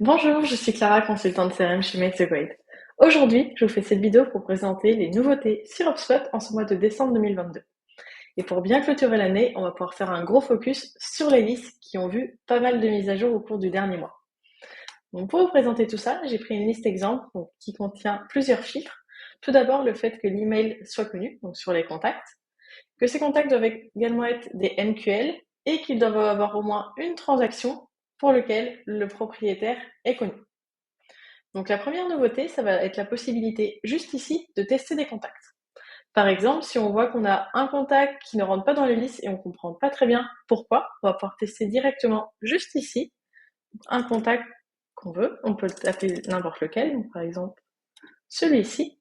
Bonjour, je suis Clara, consultante CRM chez MateSequade. Aujourd'hui, je vous fais cette vidéo pour présenter les nouveautés sur HubSpot en ce mois de décembre 2022. Et pour bien clôturer l'année, on va pouvoir faire un gros focus sur les listes qui ont vu pas mal de mises à jour au cours du dernier mois. Donc pour vous présenter tout ça, j'ai pris une liste exemple qui contient plusieurs filtres. Tout d'abord, le fait que l'email soit connu, donc sur les contacts, que ces contacts doivent également être des MQL et qu'ils doivent avoir au moins une transaction pour laquelle le propriétaire est connu. Donc la première nouveauté, ça va être la possibilité juste ici de tester des contacts. Par exemple, si on voit qu'on a un contact qui ne rentre pas dans les listes et on ne comprend pas très bien pourquoi, on va pouvoir tester directement juste ici un contact qu'on veut. On peut taper n'importe lequel, donc par exemple celui-ci.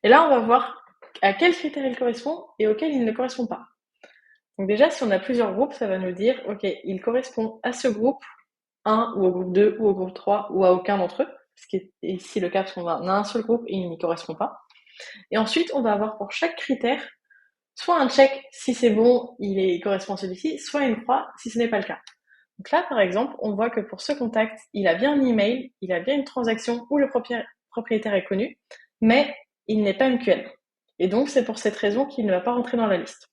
Et là, on va voir à quels critères il correspond et auxquels il ne correspond pas. Donc déjà, si on a plusieurs groupes, ça va nous dire, ok, il correspond à ce groupe 1 ou au groupe 2 ou au groupe 3 ou à aucun d'entre eux, ce qui est ici le cas parce qu'on a un seul groupe et il n'y correspond pas. Et ensuite, on va avoir pour chaque critère soit un check si c'est bon, il correspond à celui-ci, soit une croix si ce n'est pas le cas. Donc là, par exemple, on voit que pour ce contact, il a bien un email, il a bien une transaction où le propriétaire est connu, mais il n'est pas MQL. Et donc, c'est pour cette raison qu'il ne va pas rentrer dans la liste.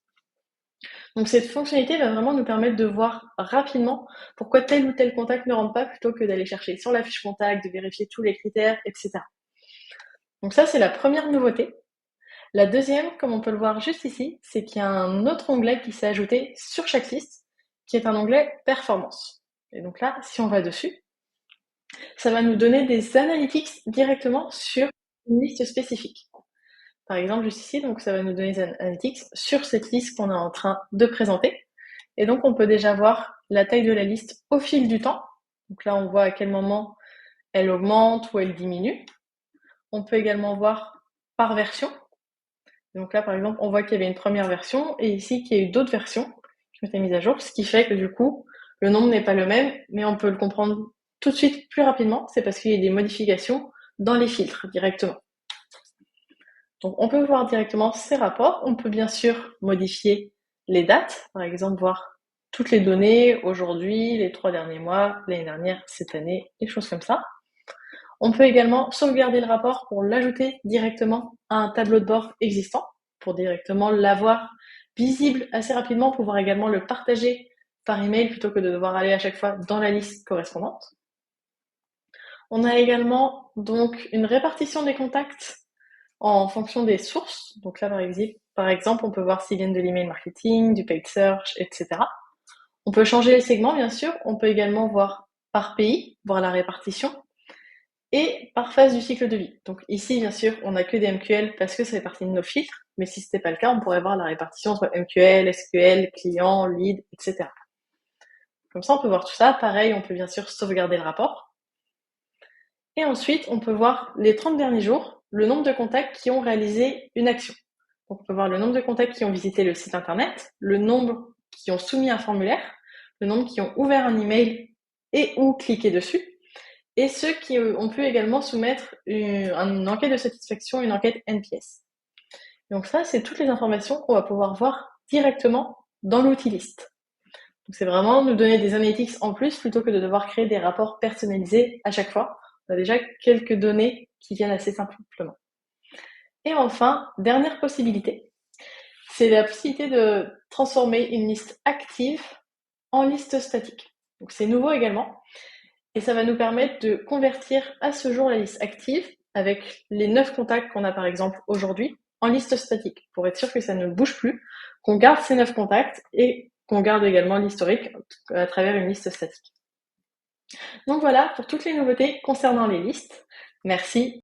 Donc cette fonctionnalité va vraiment nous permettre de voir rapidement pourquoi tel ou tel contact ne rentre pas plutôt que d'aller chercher sur la fiche contact, de vérifier tous les critères, etc. Donc ça, c'est la première nouveauté. La deuxième, comme on peut le voir juste ici, c'est qu'il y a un autre onglet qui s'est ajouté sur chaque liste, qui est un onglet performance. Et donc là, si on va dessus, ça va nous donner des analytics directement sur une liste spécifique. Par exemple, juste ici, donc ça va nous donner des analytics sur cette liste qu'on est en train de présenter. Et donc, on peut déjà voir la taille de la liste au fil du temps. Donc là, on voit à quel moment elle augmente ou elle diminue. On peut également voir par version. Donc là, par exemple, on voit qu'il y avait une première version et ici qu'il y a eu d'autres versions qui ont été mises à jour, ce qui fait que du coup, le nombre n'est pas le même, mais on peut le comprendre tout de suite plus rapidement. C'est parce qu'il y a des modifications dans les filtres directement. Donc, on peut voir directement ces rapports. On peut bien sûr modifier les dates, par exemple, voir toutes les données aujourd'hui, les 3 derniers mois, l'année dernière, cette année, des choses comme ça. On peut également sauvegarder le rapport pour l'ajouter directement à un tableau de bord existant, pour directement l'avoir visible assez rapidement, pouvoir également le partager par email plutôt que de devoir aller à chaque fois dans la liste correspondante. On a également donc une répartition des contacts en fonction des sources. Donc là, par exemple, on peut voir s'ils viennent de l'email marketing, du paid search, etc. On peut changer les segments, bien sûr. On peut également voir par pays, voir la répartition, et par phase du cycle de vie. Donc ici, bien sûr, on n'a que des MQL parce que ça fait partie de nos filtres, mais si ce n'était pas le cas, on pourrait voir la répartition entre MQL, SQL, client, lead, etc. Comme ça, on peut voir tout ça. Pareil, on peut bien sûr sauvegarder le rapport. Et ensuite, on peut voir les 30 derniers jours, le nombre de contacts qui ont réalisé une action. Donc, on peut voir le nombre de contacts qui ont visité le site internet, le nombre qui ont soumis un formulaire, le nombre qui ont ouvert un email et ou cliqué dessus, et ceux qui ont pu également soumettre une enquête de satisfaction, une enquête NPS. Donc ça, c'est toutes les informations qu'on va pouvoir voir directement dans l'outil liste. Donc c'est vraiment nous donner des analytics en plus plutôt que de devoir créer des rapports personnalisés à chaque fois. On a déjà quelques données qui viennent assez simplement. Et enfin, dernière possibilité, c'est la possibilité de transformer une liste active en liste statique. Donc c'est nouveau également. Et ça va nous permettre de convertir à ce jour la liste active avec les 9 contacts qu'on a par exemple aujourd'hui en liste statique pour être sûr que ça ne bouge plus, qu'on garde ces 9 contacts et qu'on garde également l'historique à travers une liste statique. Donc voilà pour toutes les nouveautés concernant les listes. Merci